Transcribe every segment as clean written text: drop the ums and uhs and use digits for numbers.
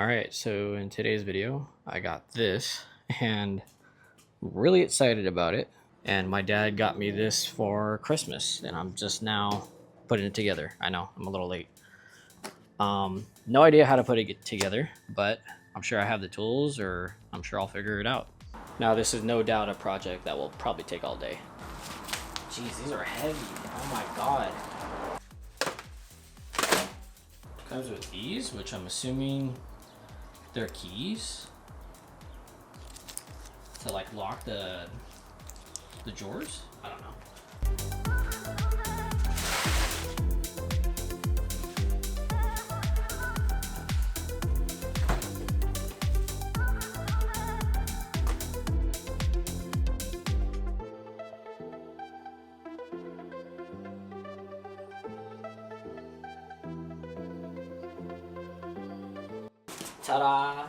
All right, so in today's video, I got this and I'm really excited about it. And my dad got me this for Christmas and I'm just now putting it together. I know, I'm a little late. No idea how to put it together, but I'm sure I have the tools, or I'm sure I'll figure it out. Now, this is no doubt a project that will probably take all day. Jeez, these are heavy. Oh my God. Comes with these, which I'm assuming they're keys to like lock the drawers. I don't know. Ta-da!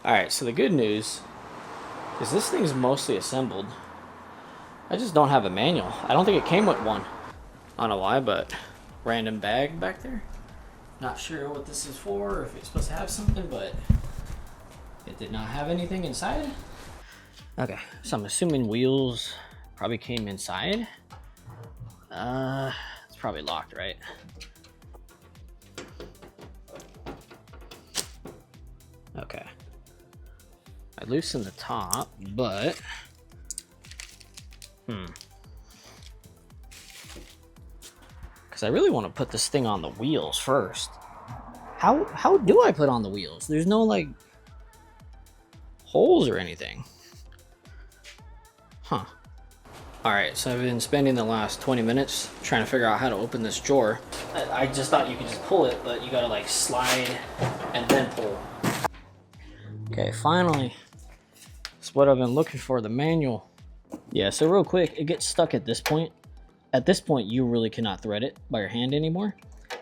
Alright, so the good news is this thing's mostly assembled. I just don't have a manual. I don't think it came with one. I don't know why, but random bag back there. Not sure what this is for, or if it's supposed to have something, but it did not have anything inside. Okay, so I'm assuming wheels probably came inside. It's probably locked, right? Okay. I loosened the top, but because I really want to put this thing on the wheels first. How do I put on the wheels? There's no like holes or anything. Huh. Alright, so I've been spending the last 20 minutes trying to figure out how to open this drawer. I just thought you could just pull it, but you gotta like slide and then pull. Okay, finally, it's what I've been looking for, the manual. Yeah, so real quick, it gets stuck at this point. At this point, you really cannot thread it by your hand anymore.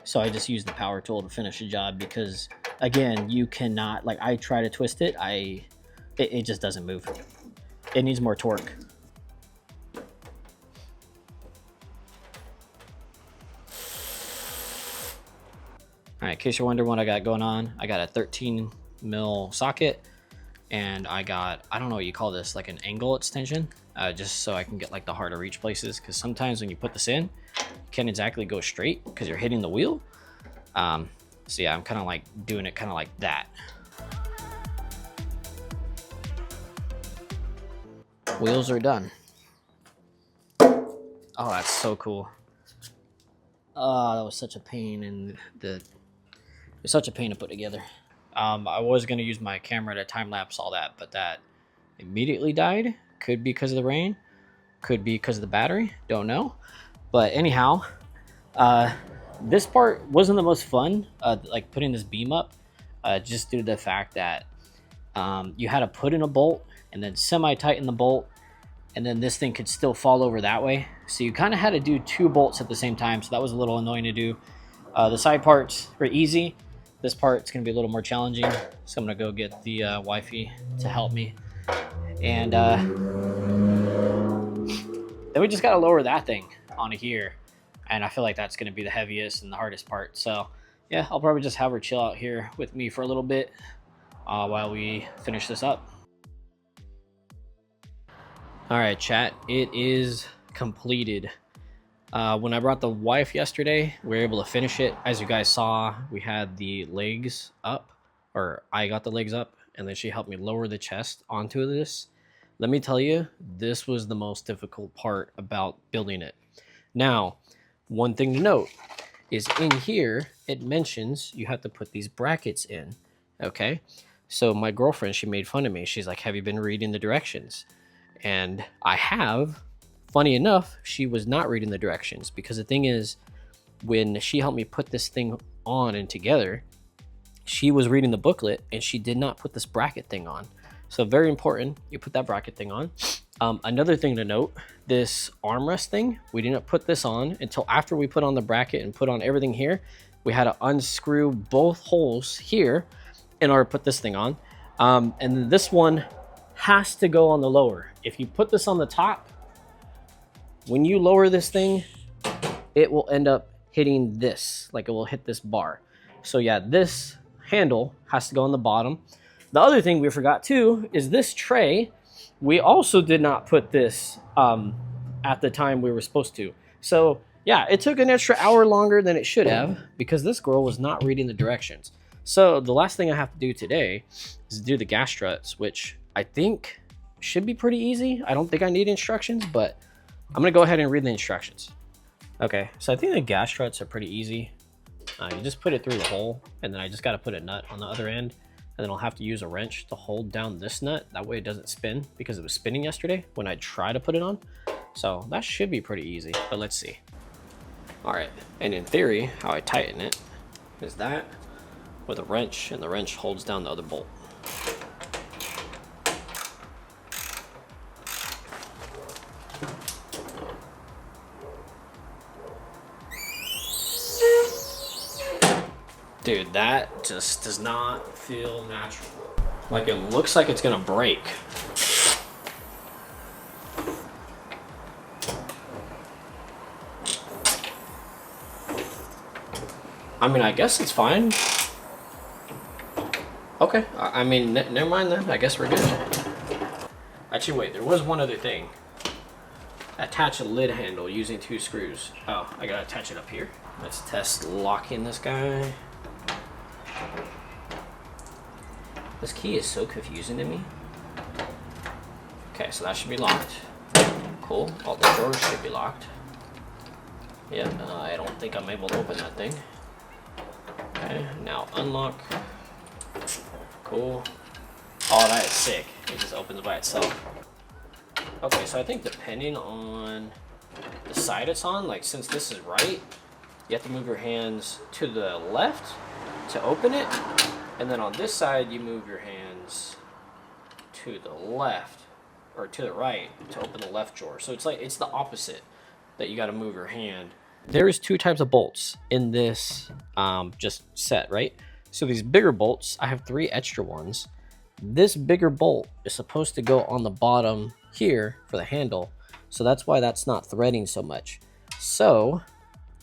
So I just use the power tool to finish the job because, again, you cannot, like I try to twist it, it just doesn't move. It needs more torque. All right, in case you're wondering what I got going on, I got a 13 mil socket, and I got, I don't know what you call this, like an angle extension, just so I can get like the harder reach places, because sometimes when you put this in, you can't exactly go straight because you're hitting the wheel. So yeah, I'm kind of like doing it kind of like that. Wheels are done. Oh, that's so cool. Oh, that was such a pain, and it's such a pain to put together. I was going to use my camera to time lapse all that, but that immediately died. Could be because of the rain, could be because of the battery, don't know. But anyhow, this part wasn't the most fun, like putting this beam up, just due to the fact that you had to put in a bolt and then semi-tighten the bolt, and then this thing could still fall over that way. So you kind of had to do two bolts at the same time, so that was a little annoying to do. The side parts were easy. This part's gonna be a little more challenging, so I'm gonna go get the wifey to help me. And then we just gotta lower that thing onto here. And I feel like that's gonna be the heaviest and the hardest part. So yeah, I'll probably just have her chill out here with me for a little bit while we finish this up. All right, chat, it is completed. When I brought the wife yesterday, we were able to finish it. As you guys saw, we had the legs up, or I got the legs up, and then she helped me lower the chest onto this. Let me tell you, this was the most difficult part about building it. Now, one thing to note is in here, it mentions you have to put these brackets in, okay? So my girlfriend, she made fun of me. She's like, have you been reading the directions? And I have. Funny enough, she was not reading the directions, because the thing is, when she helped me put this thing on and together, she was reading the booklet and she did not put this bracket thing on. So very important, you put that bracket thing on. Another thing to note, this armrest thing, we didn't put this on until after we put on the bracket and put on everything here. We had to unscrew both holes here in order to put this thing on. And this one has to go on the lower. If you put this on the top, when you lower this thing, it will end up hitting this, like it will hit this bar. So yeah, this handle has to go on the bottom. The other thing we forgot too is this tray. We also did not put this at the time we were supposed to. So yeah, it took an extra hour longer than it should have because this girl was not reading the directions. So the last thing I have to do today is do the gas struts, which I think should be pretty easy. I don't think I need instructions, but I'm gonna go ahead and read the instructions. Okay, so I think the gas struts are pretty easy. You just put it through the hole, and then I just gotta put a nut on the other end, and then I'll have to use a wrench to hold down this nut. That way it doesn't spin, because it was spinning yesterday when I tried to put it on. So that should be pretty easy, but let's see. All right, and in theory, how I tighten it is that with a wrench, and the wrench holds down the other bolt. Dude, that just does not feel natural. Like it looks like it's gonna break. I mean, I guess it's fine. Okay, I mean, never mind then. I guess we're good. Actually, wait, there was one other thing. Attach a lid handle using 2 screws. Oh, I gotta attach it up here. Let's test locking this guy. This key is so confusing to me. Okay, so that should be locked. Cool, all the drawers should be locked. Yep, I don't think I'm able to open that thing. Okay, now unlock. Cool. Oh, that is sick. It just opens by itself. Okay, so I think depending on the side it's on, like since this is right, you have to move your hands to the left to open it. And then on this side, you move your hands to the left or to the right to open the left drawer. So it's like, it's the opposite that you got to move your hand. There is 2 types of bolts in this just set, right? So these bigger bolts, I have 3 extra ones. This bigger bolt is supposed to go on the bottom here for the handle. So that's why that's not threading so much. So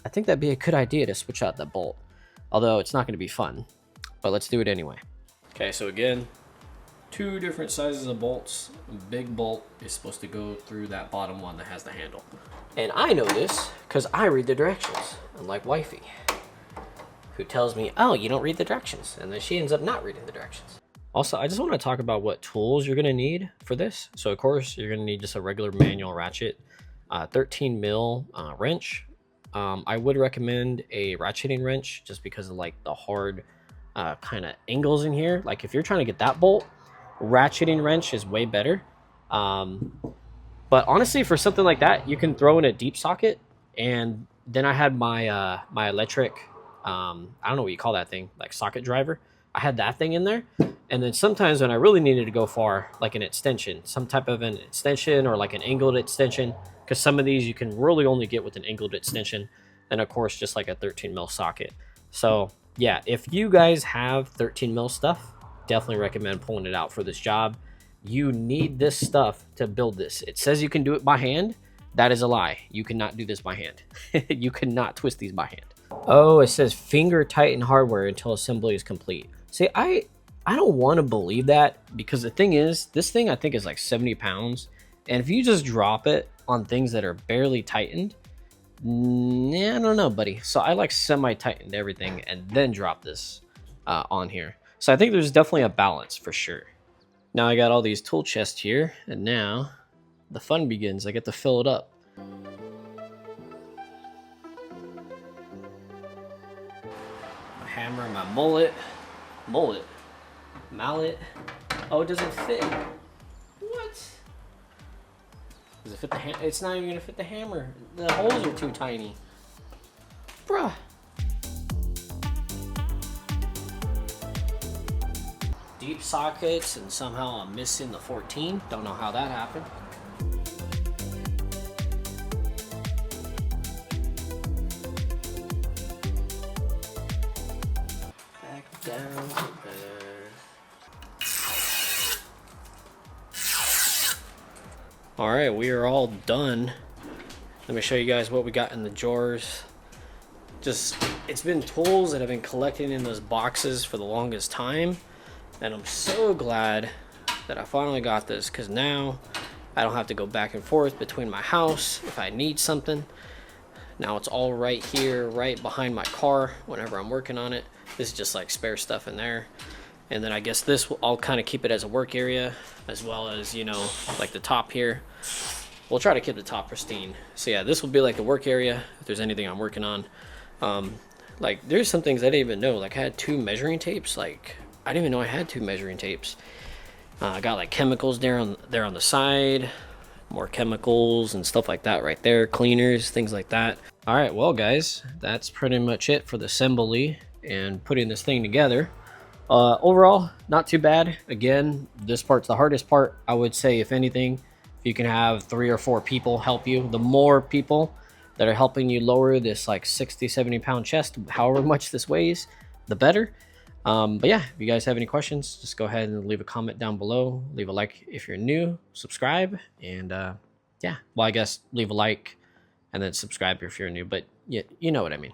I think that'd be a good idea to switch out that bolt. Although it's not going to be fun, but let's do it anyway. Okay, so again, 2 different sizes of bolts. Big bolt is supposed to go through that bottom one that has the handle. And I know this because I read the directions, unlike wifey, who tells me, oh, you don't read the directions. And then she ends up not reading the directions. Also, I just want to talk about what tools you're going to need for this. So of course, you're going to need just a regular manual ratchet, 13 mil wrench. I would recommend a ratcheting wrench just because of like the hard kind of angles in here. Like if you're trying to get that bolt, ratcheting wrench is way better. But honestly, for something like that, you can throw in a deep socket. And then I had my my electric, I don't know what you call that thing, like socket driver. I had that thing in there. And then sometimes when I really needed to go far, like an extension, some type of an extension or like an angled extension, because some of these you can really only get with an angled extension. And of course, just like a 13 mil socket. So yeah, if you guys have 13 mil stuff, definitely recommend pulling it out for this job. You need this stuff to build this. It says you can do it by hand. That is a lie. You cannot do this by hand. You cannot twist these by hand. Oh, it says finger tighten hardware until assembly is complete. See, I don't want to believe that because the thing is, this thing I think is like 70 pounds. And if you just drop it on things that are barely tightened, yeah, I don't know, buddy. So I like semi-tightened everything and then drop this on here. So I think there's definitely a balance for sure. Now I got all these tool chests here, and now the fun begins. I get to fill it up. My hammer, my mallet. Oh, it doesn't fit. What? Does it fit the hammer? It's not even gonna fit the hammer. The holes are too tiny. Bruh. Deep sockets, and somehow I'm missing the 14. Don't know how that happened. Back down to there. All right, we are all done. Let me show you guys what we got in the drawers. just, it's been tools that I've been collecting in those boxes for the longest time, and I'm so glad that I finally got this, because now I don't have to go back and forth between my house if I need something. Now it's all right here, right behind my car whenever I'm working on it. This is just like spare stuff in there. And then I guess this will, I'll kind of keep it as a work area, as well as, you know, like the top here. We'll try to keep the top pristine. So yeah, this will be like the work area if there's anything I'm working on. Like there's some things I didn't even know. Like I had 2 measuring tapes. Like I didn't even know I had 2 measuring tapes. I got like chemicals there on the side, more chemicals and stuff like that right there, cleaners, things like that. All right, well guys, that's pretty much it for the assembly and putting this thing together. Overall, not too bad. Again, this part's the hardest part. I would say, if anything, if you can have 3 or 4 people help you, the more people that are helping you lower this like 60-70 pound chest, however much this weighs, the better. But yeah, if you guys have any questions, just go ahead and leave a comment down below. Leave a like if you're new, subscribe, and yeah, well, I guess leave a like and then subscribe if you're new, but yeah, you know what I mean.